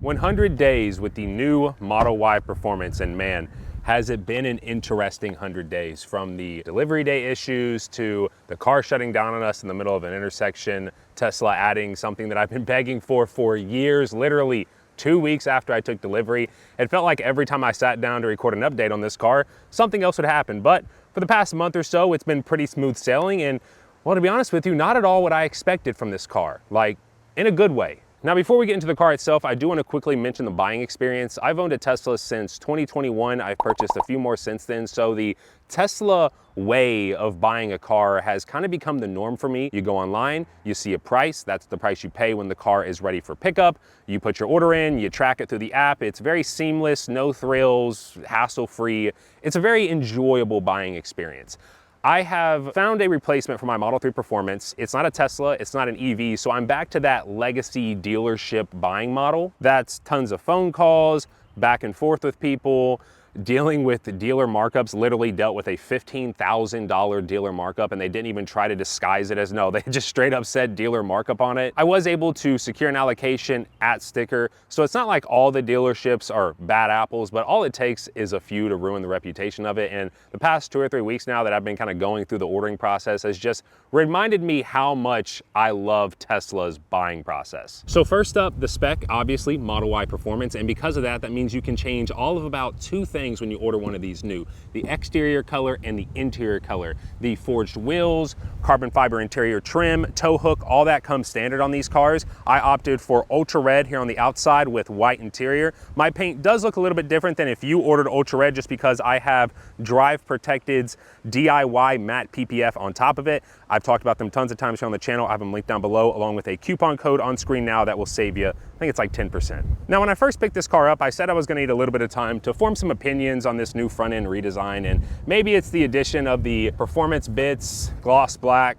100 days with the new Model Y performance, and man, has it been an interesting 100 days, from the delivery day issues to the car shutting down on us in the middle of an intersection, Tesla adding something that I've been begging for years, literally 2 weeks after I took delivery. It felt like every time I sat down to record an update on this car, something else would happen. But for the past month or so, it's been pretty smooth sailing, and well, to be honest with you, not at all what I expected from this car, like in a good way. Now, before we get into the car itself, I do want to quickly mention the buying experience. I've owned a Tesla since 2021. I've purchased a few more since then. So the Tesla way of buying a car has kind of become the norm for me. You go online, you see a price, that's the price you pay when the car is ready for pickup. You put your order in, you track it through the app. It's very seamless, no thrills, hassle-free. It's a very enjoyable buying experience. I have found a replacement for my Model 3 Performance. It's not a Tesla, it's not an EV, so I'm back to that legacy dealership buying model. That's tons of phone calls, back and forth with people, dealing with the dealer markups. Literally dealt with a $15,000 dealer markup, and they didn't even try to disguise it as no, they just straight up said dealer markup on it. I was able to secure an allocation at sticker, so it's not like all the dealerships are bad apples, but all it takes is a few to ruin the reputation of it. And the past 2 or 3 weeks now that I've been kind of going through the ordering process has just reminded me how much I love Tesla's buying process. So first up, the spec, obviously Model Y Performance, and because of that, that means you can change all of about 2 things when you order one of these new: the exterior color and the interior color. The forged wheels, carbon fiber interior trim, tow hook, all that comes standard on these cars. I opted for ultra red here on the outside with white interior. My paint does look a little bit different than if you ordered ultra red, just because I have Drive Protected's DIY matte PPF on top of it. I've talked about them tons of times here on the channel. I have them linked down below, along with a coupon code on screen now that will save you, I think it's like 10%. Now, when I first picked this car up, I said I was gonna need a little bit of time to form some opinions on this new front end redesign, and maybe it's the addition of the performance bits, gloss black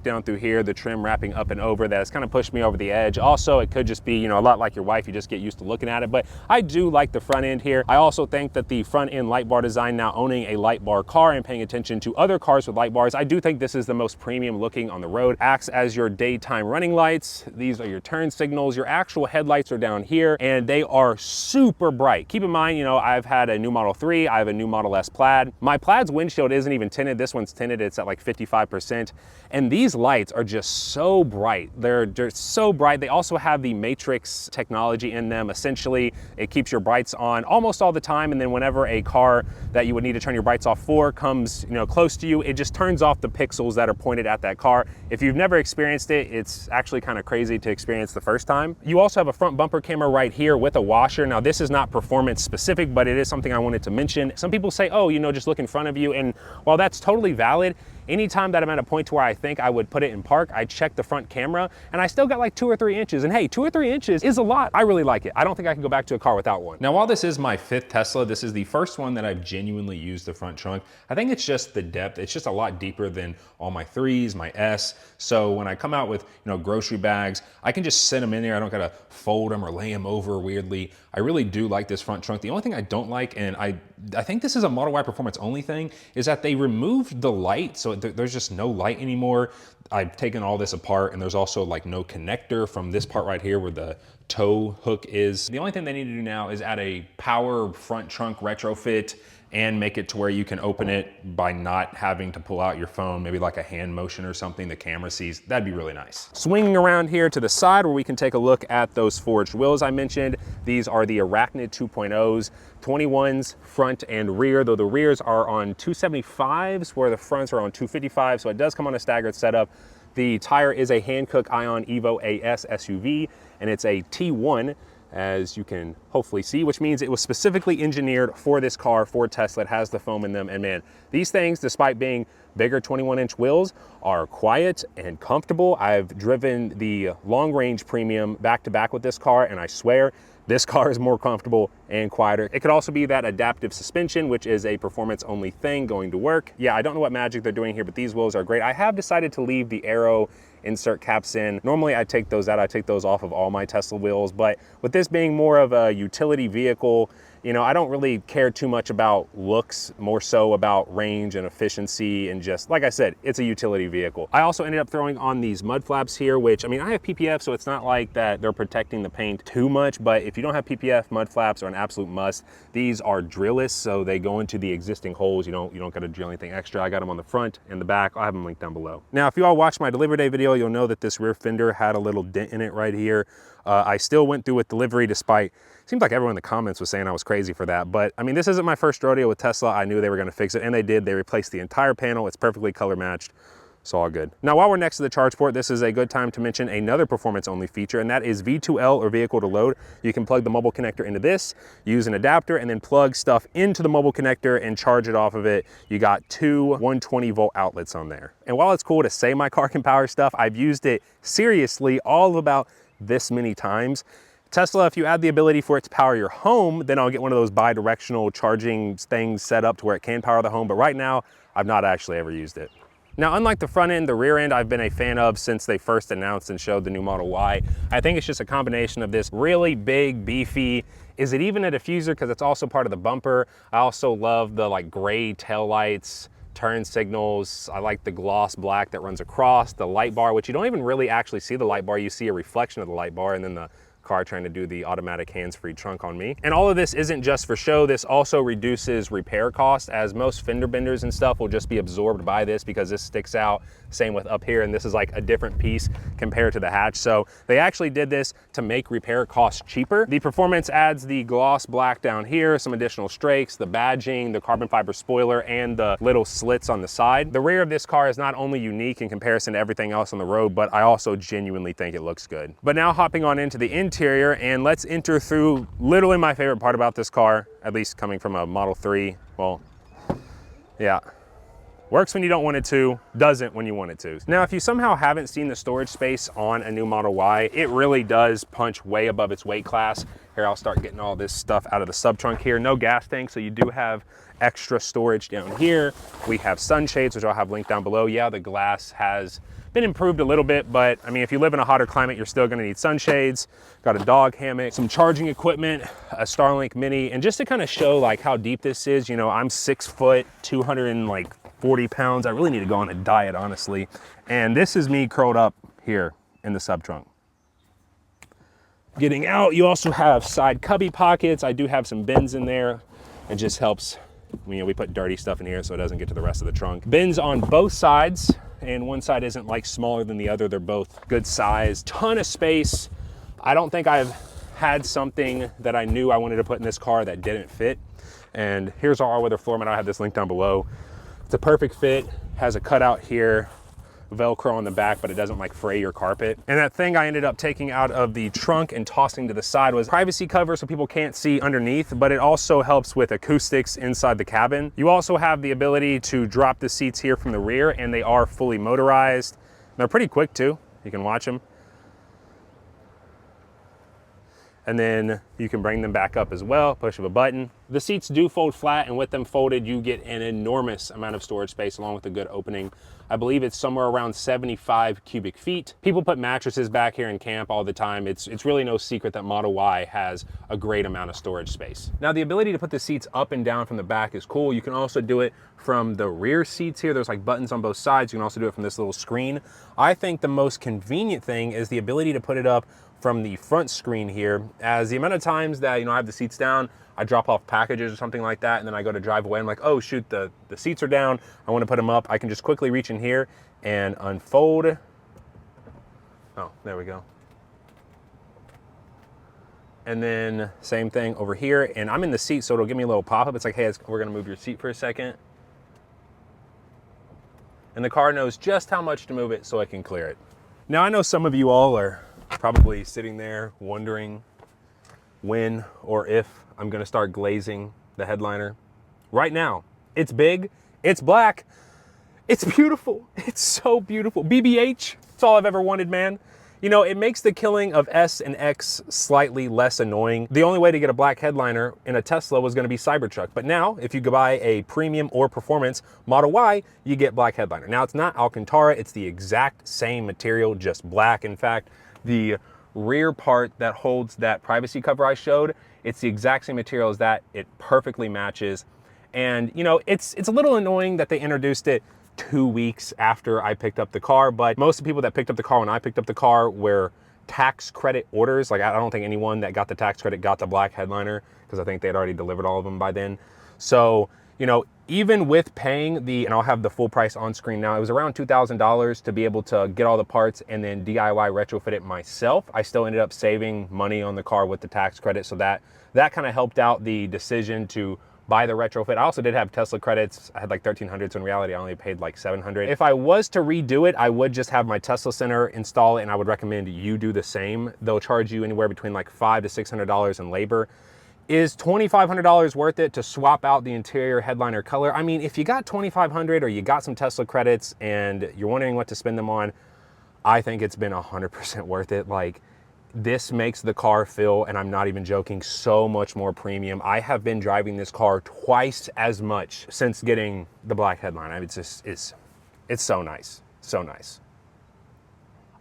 down through here, the trim wrapping up and over, that has kind of pushed me over the edge. Also, it could just be, you know, a lot like your wife, you just get used to looking at it, but I do like the front end here. I also think that the front end light bar design, now owning a light bar car and paying attention to other cars with light bars, I do think this is the most premium looking on the road. Acts as your daytime running lights. These are your turn signals. Your actual headlights are down here, and they are super bright. Keep in mind, you know, I've had a new Model 3, I have a new Model S Plaid. My Plaid's windshield isn't even tinted. This one's tinted, it's at like 55%. And these lights are just so bright. They're just so bright. They also have the matrix technology in them. Essentially, it keeps your brights on almost all the time, and then whenever a car that you would need to turn your brights off for comes, you know, close to you, it just turns off the pixels that are pointed at that car. If you've never experienced it, it's actually kind of crazy to experience the first time. You also have a front bumper camera right here with a washer. Now, this is not performance specific, but it is something I wanted to mention. Some people say, oh, you know, just look in front of you, and while that's totally valid, anytime that I'm at a point to where I think I would put it in park, I check the front camera, and I still got like 2 or 3 inches. And hey, 2 or 3 inches is a lot. I really like it. I don't think I can go back to a car without one. Now, while this is my 5th Tesla, this is the first one that I've genuinely used the front trunk. I think it's just the depth. It's just a lot deeper than all my 3s, my S. So when I come out with, you know, grocery bags, I can just sit them in there. I don't gotta fold them or lay them over weirdly. I really do like this front trunk. The only thing I don't like, and I think this is a Model Y Performance only thing, is that they removed the light. So there's just no light anymore. I've taken all this apart, and there's also like no connector from this part right here where the tow hook is. The only thing they need to do now is add a power front trunk retrofit and make it to where you can open it by not having to pull out your phone, maybe like a hand motion or something the camera sees. That'd be really nice. Swinging around here to the side where we can take a look at those forged wheels I mentioned. These are the Arachnid 2.0s, 21s front and rear, though the rears are on 275s where the fronts are on 255, so it does come on a staggered setup. The tire is a Hankook Ion Evo AS SUV, and it's a T1, as you can hopefully see, which means it was specifically engineered for this car, for Tesla. It has the foam in them, and man, these things, despite being bigger 21-inch wheels, are quiet and comfortable. I've driven the long range premium back to back with this car, and I swear this car is more comfortable and quieter. It could also be that adaptive suspension, which is a performance only thing going to work. Yeah, I don't know what magic they're doing here, but these wheels are great. I have decided to leave the Aero insert caps in. Normally I take those out, I take those off of all my Tesla wheels, but with this being more of a utility vehicle You know, I don't really care too much about looks, more so about range and efficiency, and just, like I said, it's a utility vehicle. I also ended up throwing on these mud flaps here, which, I mean, I have PPF, so it's not like that they're protecting the paint too much, but if you don't have PPF, mud flaps are an absolute must. These are drillless, so they go into the existing holes. You don't gotta drill anything extra. I got them on the front and the back. I'll have them linked down below. Now, if you all watched my delivery day video, you'll know that this rear fender had a little dent in it right here. I still went through with delivery despite, seems like everyone in the comments was saying I was crazy for that. But I mean, this isn't my first rodeo with Tesla. I knew they were gonna fix it, and they did. They replaced the entire panel. It's perfectly color matched. It's all good. Now, while we're next to the charge port, this is a good time to mention another performance-only feature, and that is V2L, or vehicle to load. You can plug the mobile connector into this, use an adapter, and then plug stuff into the mobile connector and charge it off of it. You got two 120-volt outlets on there. And while it's cool to say my car can power stuff, I've used it seriously all of about this many times. Tesla, if you add the ability for it to power your home, then I'll get one of those bi-directional charging things set up to where it can power the home. But right now, I've not actually ever used it. Now, unlike the front end, the rear end I've been a fan of since they first announced and showed the new Model Y. I think it's just a combination of this really big, beefy, is it even a diffuser? Because it's also part of the bumper. I also love the like gray taillights, turn signals. I like the gloss black that runs across, the light bar, which you don't even really actually see the light bar. You see a reflection of the light bar, and then the car trying to do the automatic hands-free trunk on me. And all of this isn't just for show. This also reduces repair costs, as most fender benders and stuff will just be absorbed by this because this sticks out. Same with up here, and this is like a different piece compared to the hatch. So they actually did this to make repair costs cheaper. The performance adds the gloss black down here, some additional strakes, the badging, the carbon fiber spoiler, and the little slits on the side. The rear of this car is not only unique in comparison to everything else on the road, but I also genuinely think it looks good. But now hopping on into the interior, and let's enter through literally my favorite part about this car, at least coming from a Model 3. Well, yeah. Works when you don't want it to, doesn't when you want it to. Now, if you somehow haven't seen the storage space on a new Model Y, it really does punch way above its weight class. Here, I'll start getting all this stuff out of the sub trunk here. No gas tank, so you do have extra storage down here. We have sunshades, which I'll have linked down below. Yeah, the glass has been improved a little bit, but I mean, if you live in a hotter climate, you're still gonna need sunshades. Got a dog hammock, some charging equipment, a Starlink Mini, and just to kind of show like how deep this is, you know, I'm 6 foot, 240 pounds. I really need to go on a diet, honestly. And this is me curled up here in the sub trunk. Getting out, you also have side cubby pockets. I do have some bins in there. It just helps, you know, we put dirty stuff in here so it doesn't get to the rest of the trunk. Bins on both sides, and one side isn't like smaller than the other. They're both good size, ton of space. I don't think I've had something that I knew I wanted to put in this car that didn't fit. And here's our all-weather floor mat. I have this link down below. It's a perfect fit, has a cutout here, Velcro on the back, but it doesn't like fray your carpet. And that thing I ended up taking out of the trunk and tossing to the side was privacy cover so people can't see underneath, but it also helps with acoustics inside the cabin. You also have the ability to drop the seats here from the rear, and they are fully motorized. They're pretty quick too. You can watch them. And then you can bring them back up as well, push of a button. The seats do fold flat, and with them folded, you get an enormous amount of storage space along with a good opening. I believe it's somewhere around 75 cubic feet. People put mattresses back here in camp all the time. It's really no secret that Model Y has a great amount of storage space. Now, the ability to put the seats up and down from the back is cool. You can also do it from the rear seats here. There's like buttons on both sides. You can also do it from this little screen. I think the most convenient thing is the ability to put it up from the front screen here, as the amount of times that, you know, I have the seats down, I drop off packages or something like that, and then I go to drive away, I'm like, oh shoot, the seats are down, I want to put them up. I can just quickly reach in here and unfold. Oh, there we go. And then same thing over here, and I'm in the seat, so it'll give me a little pop-up. It's like, hey, we're gonna move your seat for a second. And the car knows just how much to move it so I can clear it. Now, I know some of you all are probably sitting there wondering when or if I'm gonna start glazing the headliner. Right now, it's big, it's black, it's beautiful, it's so beautiful. BBH, it's all I've ever wanted, man. You know, it makes the killing of S and X slightly less annoying. The only way to get a black headliner in a Tesla was gonna be Cybertruck. But now, if you go buy a premium or performance Model Y, you get black headliner. Now, it's not Alcantara, it's the exact same material, just black. In fact, the rear part that holds that privacy cover I showed, it's the exact same material as that. It perfectly matches. And you know, it's a little annoying that they introduced it 2 weeks after I picked up the car, but most of the people that picked up the car when I picked up the car were tax credit orders. Like, I don't think anyone that got the tax credit got the black headliner, because I think they had already delivered all of them by then. So, you know, even with paying the, and I'll have the full price on screen now, it was around $2,000 to be able to get all the parts and then DIY retrofit it myself. I still ended up saving money on the car with the tax credit, so that kind of helped out the decision to buy the retrofit. I also did have Tesla credits. I had like 1,300, so in reality I only paid like 700. If I was to redo it, I would just have my Tesla Center install it, and I would recommend you do the same. They'll charge you anywhere between like $500 to $600 in labor. Is $2,500 worth it to swap out the interior headliner color? I mean, if you got $2,500 or you got some Tesla credits and you're wondering what to spend them on, I think it's been 100% worth it. Like, this makes the car feel, and I'm not even joking, so much more premium. I have been driving this car twice as much since getting the black headliner. I mean, it's so nice, so nice.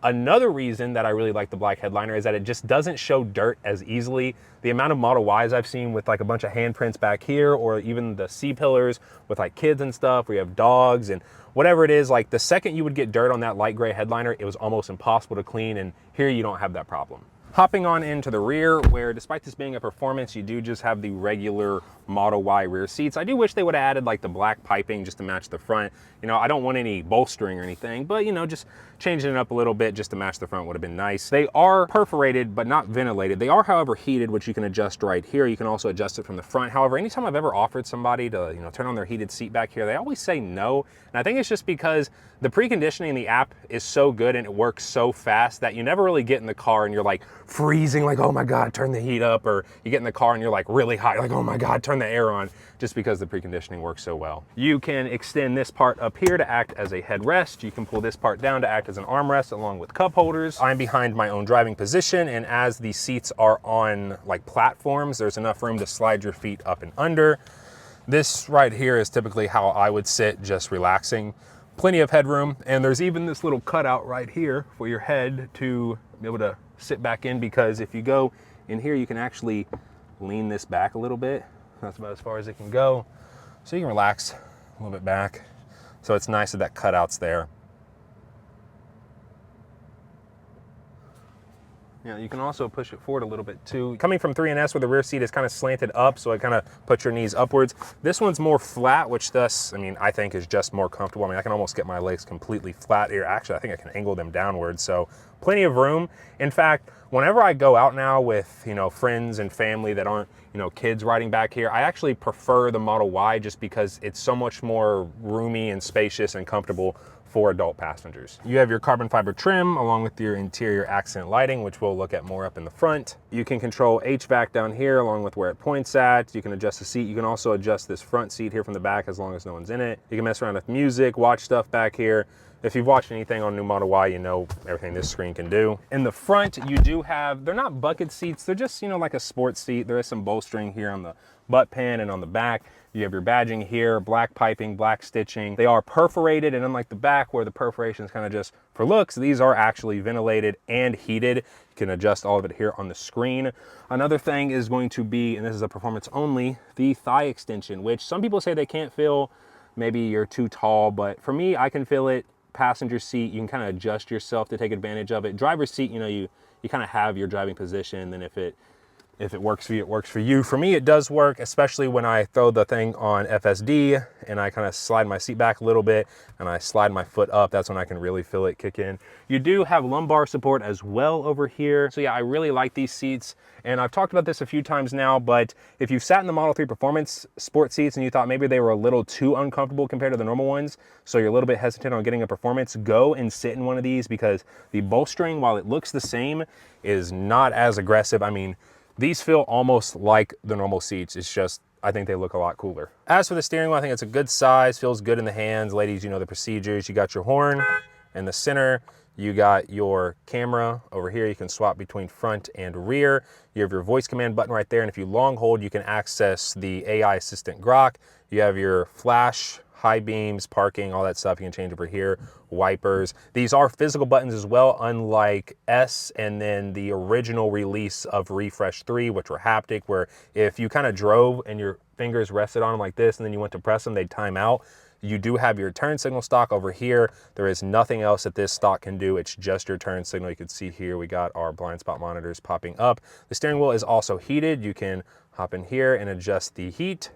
Another reason that I really like the black headliner is that it just doesn't show dirt as easily. The amount of Model Ys I've seen with like a bunch of handprints back here, or even the C-pillars with like kids and stuff, where you have dogs and whatever it is, like the second you would get dirt on that light gray headliner, it was almost impossible to clean, and here you don't have that problem. Hopping on into the rear, where despite this being a performance, you do just have the regular Model Y rear seats. I do wish they would have added like the black piping just to match the front. You know, I don't want any bolstering or anything, but you know, just changing it up a little bit just to match the front would have been nice. They are perforated, but not ventilated. They are, however, heated, which you can adjust right here. You can also adjust it from the front. However, anytime I've ever offered somebody to, you know, turn on their heated seat back here, they always say no. And I think it's just because the preconditioning in the app is so good and it works so fast that you never really get in the car and you're like freezing, like, oh my God, turn the heat up, or you get in the car and you're like really hot, like, oh my God, turn the air on, just because the preconditioning works so well. You can extend this part up here to act as a headrest. You can pull this part down to act as an armrest along with cup holders. I'm behind my own driving position, and as the seats are on like platforms, there's enough room to slide your feet up and under. This right here is typically how I would sit, just relaxing. Plenty of headroom, and there's even this little cutout right here for your head to be able to sit back in, because if you go in here, you can actually lean this back a little bit. That's about as far as it can go. So you can relax a little bit back. So it's nice that that cutout's there. Yeah, you can also push it forward a little bit too. Coming from 3NS, where the rear seat is kind of slanted up, so it kind of puts your knees upwards. This one's more flat, which thus, I mean, I think is just more comfortable. I mean, I can almost get my legs completely flat here. Actually, I think I can angle them downwards, so plenty of room. In fact, whenever I go out now with, you know, friends and family that aren't, you know, kids riding back here, I actually prefer the Model Y just because it's so much more roomy and spacious and comfortable for adult passengers. You have your carbon fiber trim along with your interior accent lighting, which we'll look at more up in the front. You can control HVAC down here along with where it points at. You can adjust the seat. You can also adjust this front seat here from the back as long as no one's in it. You can mess around with music, watch stuff back here. If you've watched anything on new Model Y, you know everything this screen can do. In the front, you do have, they're not bucket seats, they're just, you know, like a sports seat. There is some bolstering here on the butt pan and on the back. You have your badging here, black piping, black stitching. They are perforated, and unlike the back where the perforation is kind of just for looks, these are actually ventilated and heated. You can adjust all of it here on the screen. Another thing is going to be, and this is a performance only, the thigh extension, which some people say they can't feel. Maybe you're too tall, but for me, I can feel it. Passenger seat, you can kind of adjust yourself to take advantage of it. Driver's seat, you know, you kind of have your driving position, and if it works for you, it works for you. For me, it does work, especially when I throw the thing on FSD and I kind of slide my seat back a little bit and I slide my foot up. That's when I can really feel it kick in. You do have lumbar support as well over here. So yeah, I really like these seats. And I've talked about this a few times now, but if you've sat in the Model 3 Performance sport seats and you thought maybe they were a little too uncomfortable compared to the normal ones, so you're a little bit hesitant on getting a Performance, go and sit in one of these, because the bolstering, while it looks the same, is not as aggressive. I mean, these feel almost like the normal seats. It's just, I think they look a lot cooler. As for the steering wheel, I think it's a good size, feels good in the hands. Ladies, you know the procedures. You got your horn in the center. You got your camera over here. You can swap between front and rear. You have your voice command button right there. And if you long hold, you can access the AI assistant Grok. You have your flash high beams, parking, all that stuff you can change over here. Wipers. These are physical buttons as well, unlike S and then the original release of Refresh 3, which were haptic, where if you kind of drove and your fingers rested on them like this and then you went to press them, they'd time out. You do have your turn signal stock over here. There is nothing else that this stock can do. It's just your turn signal. You can see here we got our blind spot monitors popping up. The steering wheel is also heated. You can hop in here and adjust the heat,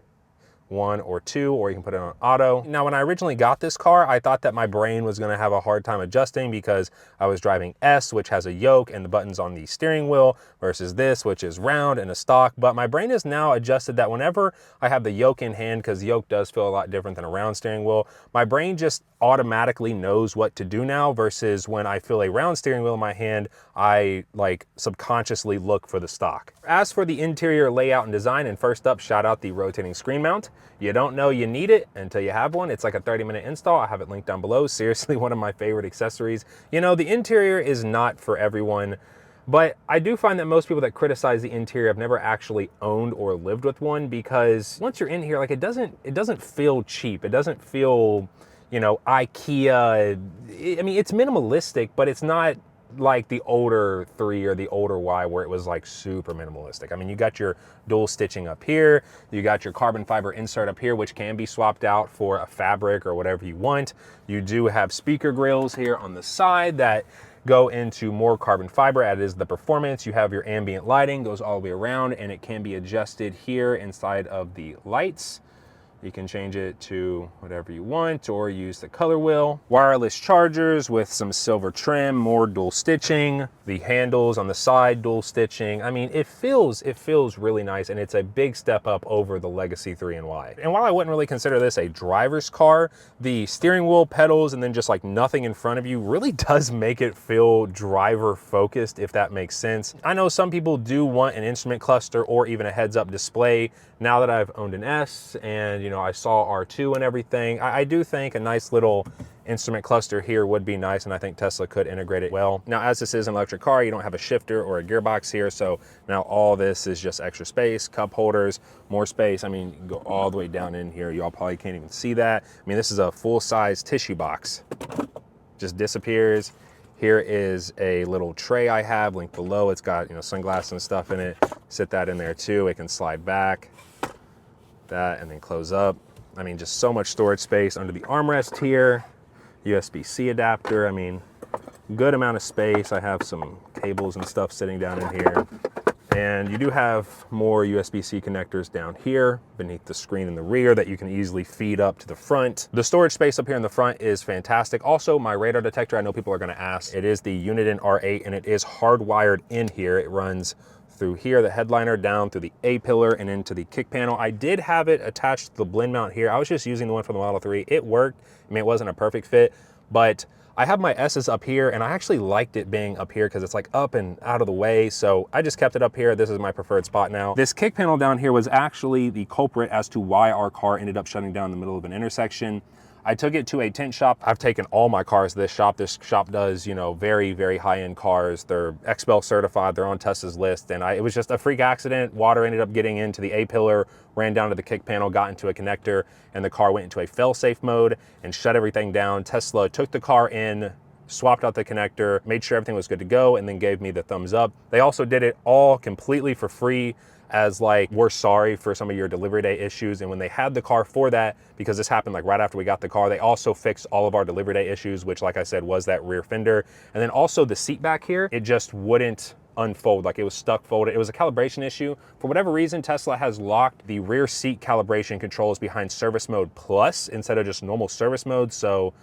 1 or 2, or you can put it on auto. Now, when I originally got this car, I thought that my brain was gonna have a hard time adjusting because I was driving S, which has a yoke and the buttons on the steering wheel, versus this, which is round and a stock. But my brain has now adjusted that whenever I have the yoke in hand, because the yoke does feel a lot different than a round steering wheel, my brain just automatically knows what to do now, versus when I feel a round steering wheel in my hand, I like subconsciously look for the stock. As for the interior layout and design, and first up, shout out the rotating screen mount. You don't know you need it until you have one. It's like a 30-minute install. I have it linked down below. Seriously, one of my favorite accessories. You know, the interior is not for everyone, but I do find that most people that criticize the interior have never actually owned or lived with one, because once you're in here, like it doesn't feel cheap. It doesn't feel, you know, IKEA. I mean, it's minimalistic, but it's not like the older 3 or the older Y where it was like super minimalistic. I mean, you got your dual stitching up here, you got your carbon fiber insert up here, which can be swapped out for a fabric or whatever you want. You do have speaker grills here on the side that go into more carbon fiber, as is the performance. You have your ambient lighting, goes all the way around, and it can be adjusted here inside of the lights. You can change it to whatever you want or use the color wheel. Wireless chargers with some silver trim, more dual stitching. The handles on the side, dual stitching. I mean, it feels really nice, and it's a big step up over the Legacy 3 and Y. And while I wouldn't really consider this a driver's car, the steering wheel, pedals, and then just like nothing in front of you really does make it feel driver focused, if that makes sense. I know some people do want an instrument cluster or even a heads-up display. Now that I've owned an S and, you know, I saw R2 and everything, I do think a nice little instrument cluster here would be nice, and I think Tesla could integrate it well. Now, as this is an electric car, you don't have a shifter or a gearbox here, so now all this is just extra space, cup holders, more space. I mean, you can go all the way down in here. Y'all probably can't even see that. I mean, this is a full-size tissue box. Just disappears. Here is a little tray I have linked below. It's got, you know, sunglasses and stuff in it. Sit that in there too. It can slide back, that, and then close up. I mean, just so much storage space under the armrest here. USB-C adapter. I mean, good amount of space. I have some cables and stuff sitting down in here. And you do have more USB-C connectors down here beneath the screen in the rear that you can easily feed up to the front. The storage space up here in the front is fantastic. Also, my radar detector, I know people are gonna ask, it is the Uniden R8 and it is hardwired in here. It runs through here, the headliner, down through the A-pillar and into the kick panel. I did have it attached to the blend mount here. I was just using the one from the Model 3. It worked. I mean, it wasn't a perfect fit, but I have my S's up here, and I actually liked it being up here because it's like up and out of the way, so I just kept it up here. This is my preferred spot now. This kick panel down here was actually the culprit as to why our car ended up shutting down in the middle of an intersection. I took it to a tint shop. I've taken all my cars to this shop. This shop does, you know, very, very high-end cars. They're XBEL certified. They're on Tesla's list. And it was just a freak accident. Water ended up getting into the A-pillar, ran down to the kick panel, got into a connector, and the car went into a fail-safe mode and shut everything down. Tesla took the car in, swapped out the connector, made sure everything was good to go, and then gave me the thumbs up. They also did it all completely for free, as like, we're sorry for some of your delivery day issues. And when they had the car for that, because this happened like right after we got the car, they also fixed all of our delivery day issues, which, like I said, was that rear fender. And then also the seat back here, it just wouldn't unfold, like it was stuck folded. It was a calibration issue. For whatever reason, Tesla has locked the rear seat calibration controls behind service mode plus instead of just normal service mode. So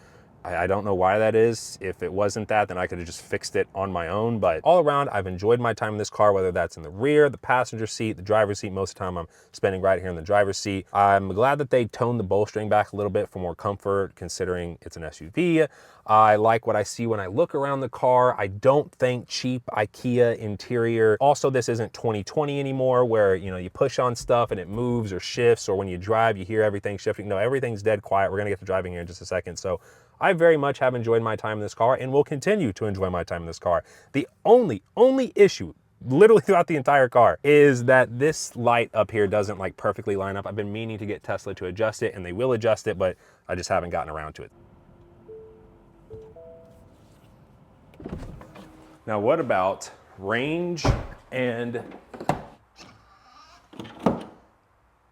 I don't know why that is. If it wasn't that, then I could have just fixed it on my own. But all around, I've enjoyed my time in this car, whether that's in the rear, the passenger seat, the driver's seat. Most of the time I'm spending right here in the driver's seat. I'm glad that they toned the bolstering back a little bit for more comfort, considering it's an SUV. I like what I see when I look around the car. I don't think cheap IKEA interior. Also, this isn't 2020 anymore where, you know, you push on stuff and it moves or shifts, or when you drive, you hear everything shifting. No, everything's dead quiet. We're gonna get to driving here in just a second. So I very much have enjoyed my time in this car and will continue to enjoy my time in this car. The only issue literally throughout the entire car, is that this light up here doesn't like perfectly line up. I've been meaning to get Tesla to adjust it, and they will adjust it, but I just haven't gotten around to it. Now, what about range and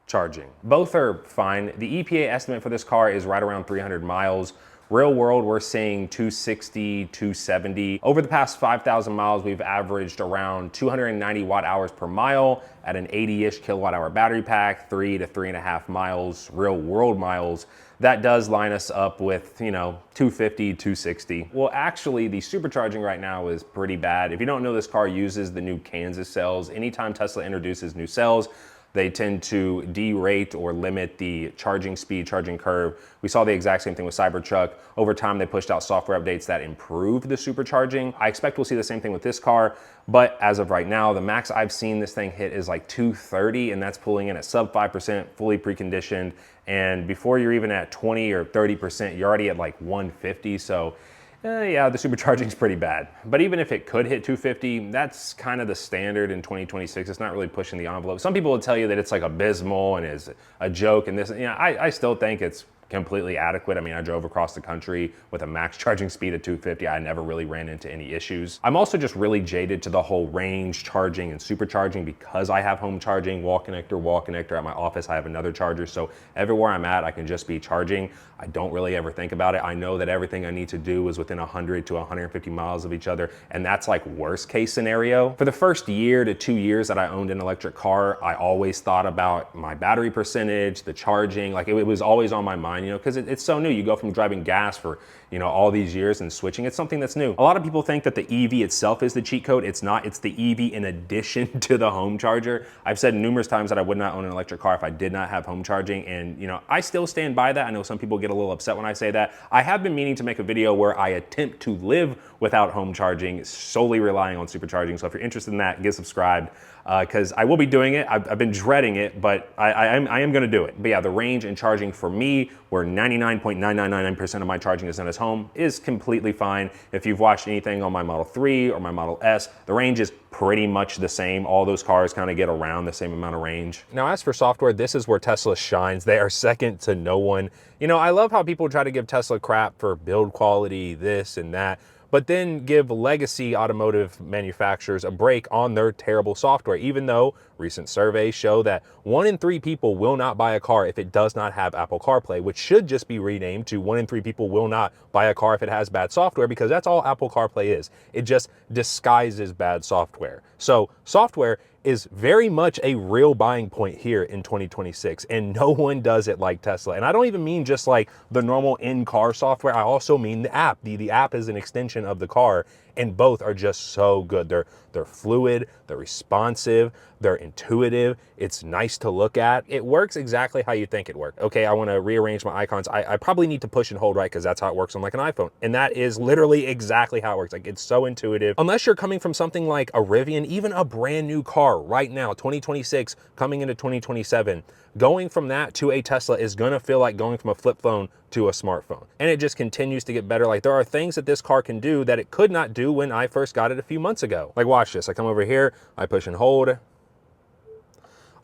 charging? Both are fine. The EPA estimate for this car is right around 300 miles. Real world, we're seeing 260, 270. Over the past 5,000 miles, we've averaged around 290 watt hours per mile at an 80-ish kilowatt hour battery pack, 3 to 3.5 miles, real world miles. That does line us up with, 250, 260. Well, actually, the supercharging right now is pretty bad. If you don't know, this car uses the new Kansas cells. Anytime Tesla introduces new cells, they tend to derate or limit the charging speed, charging curve. We saw the exact same thing with Cybertruck. Over time, they pushed out software updates that improved the supercharging. I expect we'll see the same thing with this car, but as of right now, the max I've seen this thing hit is like 230, and that's pulling in at sub 5%, fully preconditioned. And before you're even at 20 or 30%, you're already at like 150. So yeah, the supercharging is pretty bad. But even if it could hit 250, that's kind of the standard in 2026. It's not really pushing the envelope. Some people will tell you that it's like abysmal and is a joke, and this, I still think it's completely adequate. I mean, I drove across the country with a max charging speed of 250. I never really ran into any issues. I'm also just really jaded to the whole range charging and supercharging because I have home charging, wall connector. At my office, I have another charger. So everywhere I'm at, I can just be charging. I don't really ever think about it. I know that everything I need to do is within 100 to 150 miles of each other. And that's like worst case scenario. For the first year to 2 years that I owned an electric car, I always thought about my battery percentage, the charging, like it was always on my mind, because it's so new. You go from driving gas for, all these years and switching. It's something that's new. A lot of people think that the EV itself is the cheat code. It's not. It's the EV in addition to the home charger. I've said numerous times that I would not own an electric car if I did not have home charging. And, I still stand by that. I know some people get a little upset when I say that. I have been meaning to make a video where I attempt to live without home charging, solely relying on supercharging. So if you're interested in that, get subscribed. Because I will be doing it. I've been dreading it, but I am going to do it. But yeah, the range and charging for me, where 99.9999% of my charging is done at home, is completely fine. If you've watched anything on my Model 3 or my Model S, the range is pretty much the same. All those cars kind of get around the same amount of range. Now, as for software, this is where Tesla shines. They are second to no one. I love how people try to give Tesla crap for build quality, this and that, but then give legacy automotive manufacturers a break on their terrible software, even though recent surveys show that 1 in 3 people will not buy a car if it does not have Apple CarPlay, which should just be renamed to 1 in 3 people will not buy a car if it has bad software, because that's all Apple CarPlay is. It just disguises bad software. So software is very much a real buying point here in 2026, and no one does it like Tesla. And I don't even mean just like the normal in-car software. I also mean the app. The app is an extension of the car, and both are just so good. They're fluid, they're responsive, they're intuitive, it's nice to look at. It works exactly how you think it works. Okay, I wanna rearrange my icons. I probably need to push and hold right, because that's how it works on like an iPhone. And that is literally exactly how it works. Like, it's so intuitive. Unless you're coming from something like a Rivian, even a brand new car right now, 2026, coming into 2027, going from that to a Tesla is gonna feel like going from a flip phone to a smartphone. And it just continues to get better. Like, there are things that this car can do that it could not do when I first got it a few months ago. Like, watch this. I come over here, I push and hold.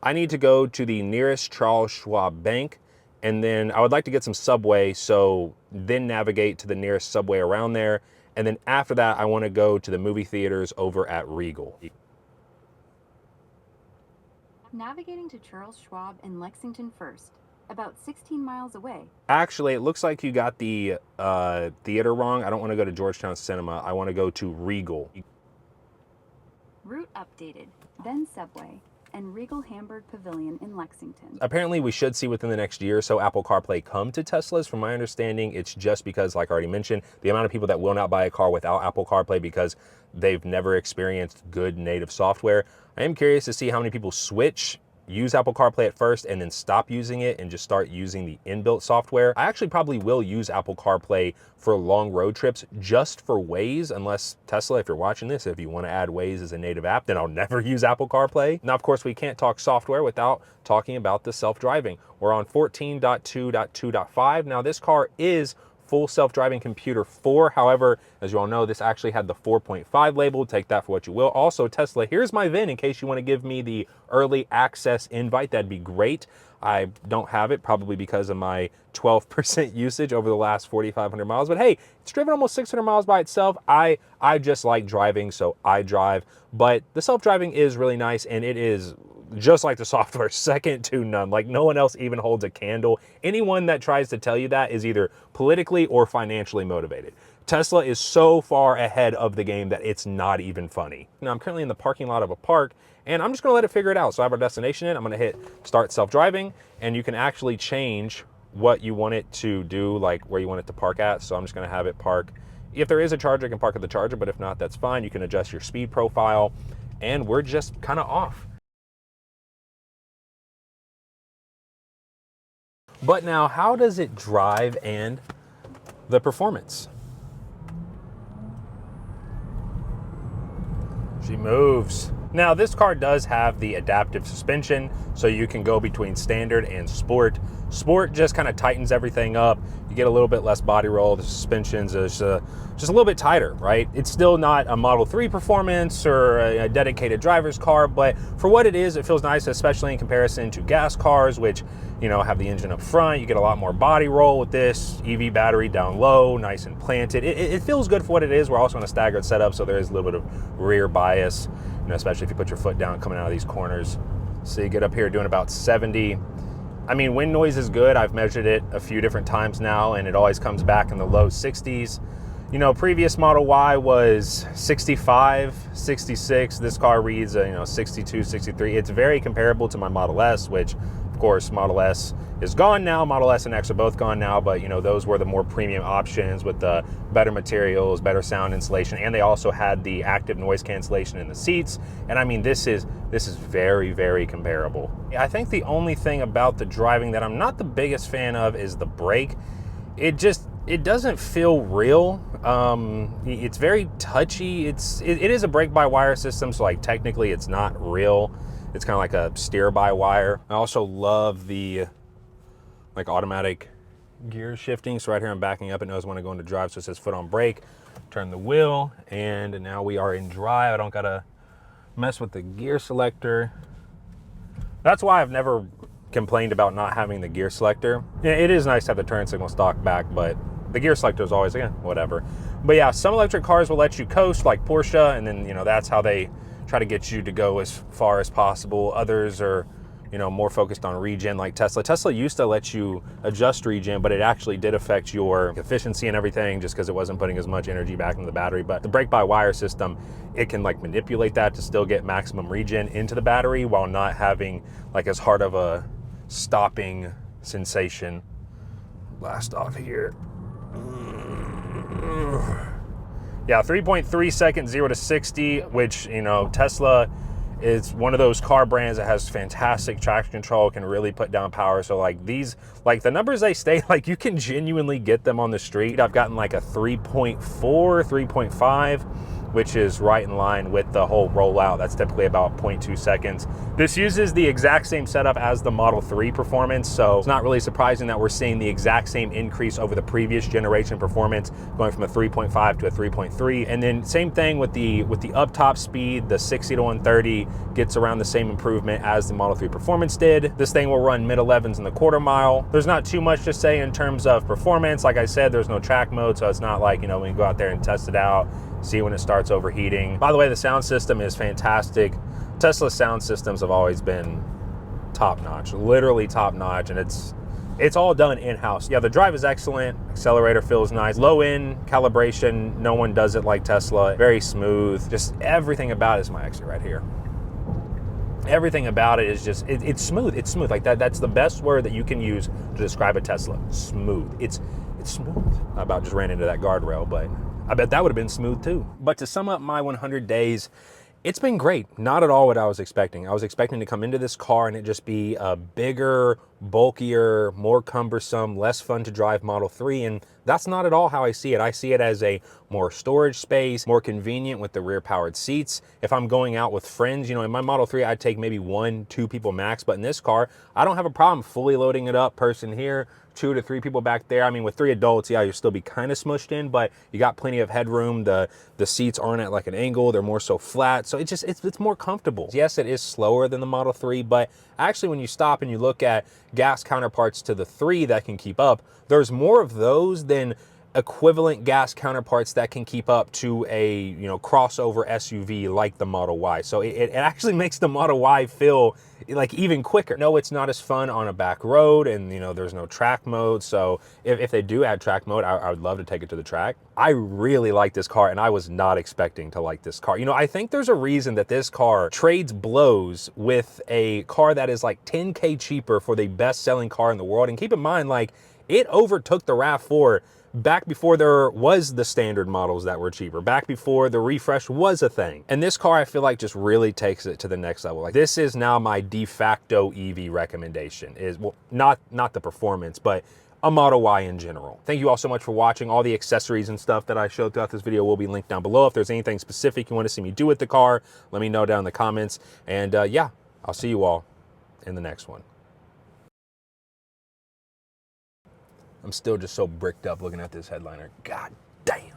I need to go to the nearest Charles Schwab bank, and then I would like to get some Subway, so then navigate to the nearest Subway around there. And then after that, I wanna go to the movie theaters over at Regal. Navigating to Charles Schwab in Lexington first, about 16 miles away. Actually, it looks like you got the theater wrong. I don't want to go to Georgetown Cinema. I want to go to Regal. Route updated, then Subway, and Regal Hamburg Pavilion in Lexington. Apparently, we should see within the next year or so Apple CarPlay come to Teslas. From my understanding, it's just because, like I already mentioned, the amount of people that will not buy a car without Apple CarPlay because they've never experienced good native software. I am curious to see how many people switch, use Apple CarPlay at first, and then stop using it and just start using the inbuilt software. I actually probably will use Apple CarPlay for long road trips just for Waze, unless Tesla, if you're watching this, if you want to add Waze as a native app, then I'll never use Apple CarPlay. Now, of course, we can't talk software without talking about the self-driving. We're on 14.2.2.5. Now, this car is full self-driving computer 4. However, as you all know, this actually had the 4.5 label. Take that for what you will. Also, Tesla, here's my VIN in case you want to give me the early access invite. That'd be great. I don't have it, probably because of my 12% usage over the last 4,500 miles. But hey, it's driven almost 600 miles by itself. I just like driving, so I drive. But the self-driving is really nice, and it is just like the software, second to none. Like, no one else even holds a candle. Anyone that tries to tell you that is either politically or financially motivated. Tesla is so far ahead of the game that it's not even funny. Now, I'm currently in the parking lot of a park, and I'm just gonna let it figure it out. So I have our destination in, I'm gonna hit start self-driving, and you can actually change what you want it to do, like where you want it to park at. So I'm just gonna have it park. If there is a charger, I can park at the charger, but if not, that's fine. You can adjust your speed profile, and we're just kind of off. But now, how does it drive and the performance? She moves. Now, this car does have the adaptive suspension, so you can go between standard and sport. Sport just kind of tightens everything up. You get a little bit less body roll. The suspension's just a little bit tighter, right? It's still not a Model 3 performance or a dedicated driver's car, but for what it is, it feels nice, especially in comparison to gas cars, which, you know, have the engine up front. You get a lot more body roll with this. EV battery down low, nice and planted. It feels good for what it is. We're also in a staggered setup, so there is a little bit of rear bias, you know, especially if you put your foot down coming out of these corners. So you get up here doing about 70. I mean, wind noise is good. I've measured it a few different times now, and it always comes back in the low 60s. You know, previous Model Y was 65, 66. This car reads, 62, 63. It's very comparable to my Model S, which, of course, Model S is gone now. Model S and X are both gone now, but, you know, those were the more premium options with the better materials, better sound insulation, and they also had the active noise cancellation in the seats. And I mean, this is very, very comparable. I think the only thing about the driving that I'm not the biggest fan of is the brake. It doesn't feel real. It's very touchy. It is a brake-by-wire system, so like technically it's not real. It's kind of like a steer-by-wire. I also love the like automatic gear shifting. So right here I'm backing up. It knows when I go into drive, so it says foot on brake. Turn the wheel, and now we are in drive. I don't gotta mess with the gear selector. That's why I've never complained about not having the gear selector. It is nice to have the turn signal stock back, but the gear selector is always, again, whatever. But yeah, some electric cars will let you coast like Porsche, and then, you know, that's how they try to get you to go as far as possible. Others are, you know, more focused on regen like Tesla. Tesla used to let you adjust regen, but it actually did affect your efficiency and everything just because it wasn't putting as much energy back into the battery. But the brake-by-wire system, it can like manipulate that to still get maximum regen into the battery while not having like as hard of a stopping sensation. Blast off here. Yeah, 3.3 seconds 0 to 60, which, you know, Tesla is one of those car brands that has fantastic traction control, can really put down power. So like these, like the numbers they state, like you can genuinely get them on the street. I've gotten like a 3.4, 3.5, which is right in line with the whole rollout. That's typically about 0.2 seconds. This uses the exact same setup as the Model 3 performance, so it's not really surprising that we're seeing the exact same increase over the previous generation performance, going from a 3.5 to a 3.3. And then same thing with the up top speed, the 60 to 130 gets around the same improvement as the Model 3 performance did. This thing will run mid-11s in the quarter mile. There's not too much to say in terms of performance. Like I said, there's no track mode, so it's not like, you know, when you go out there and test it out, see when it starts overheating. By the way, the sound system is fantastic. Tesla's sound systems have always been top-notch, literally top-notch, and it's all done in-house. Yeah, the drive is excellent. Accelerator feels nice. Low-end calibration, no one does it like Tesla. Very smooth. Just everything about it is my exit right here. Everything about it is just, it's smooth. It's smooth. Like that's the best word that you can use to describe a Tesla. Smooth. It's smooth. I about just ran into that guardrail, but I bet that would have been smooth too. But to sum up my 100 days, it's been great. Not at all what I was expecting. I was expecting to come into this car and it just be a bigger, bulkier, more cumbersome, less fun to drive Model 3, and that's not at all how I see it. I see it as a more storage space, more convenient with the rear powered seats. If I'm going out with friends, you know, in my Model 3, I'd take maybe 1-2 people max, but in this car, I don't have a problem fully loading it up, person here, 2 to 3 people back there. I mean, with 3 adults, yeah, you'll still be kind of smushed in, but you got plenty of headroom. The seats aren't at like an angle, they're more so flat. So it's more comfortable. Yes, it is slower than the Model 3, but actually when you stop and you look at gas counterparts to the 3 that can keep up, there's more of those than equivalent gas counterparts that can keep up to a, you know, crossover SUV like the Model Y. So it actually makes the Model Y feel like even quicker. No, it's not as fun on a back road, and you know, there's no track mode. So if they do add track mode, I would love to take it to the track. I really like this car, and I was not expecting to like this car. You know, I think there's a reason that this car trades blows with a car that is like 10K cheaper for the best selling car in the world. And keep in mind, like, it overtook the RAV4 back before there was the standard models that were cheaper, back before the refresh was a thing. And this car, I feel like, just really takes it to the next level. Like, this is now my de facto EV recommendation. Is, well, not the performance, but a Model Y in general. Thank you all so much for watching. All the accessories and stuff that I showed throughout this video will be linked down below. If there's anything specific you want to see me do with the car, let me know down in the comments. And yeah, I'll see you all in the next one. I'm still just so bricked up looking at this headliner. God damn.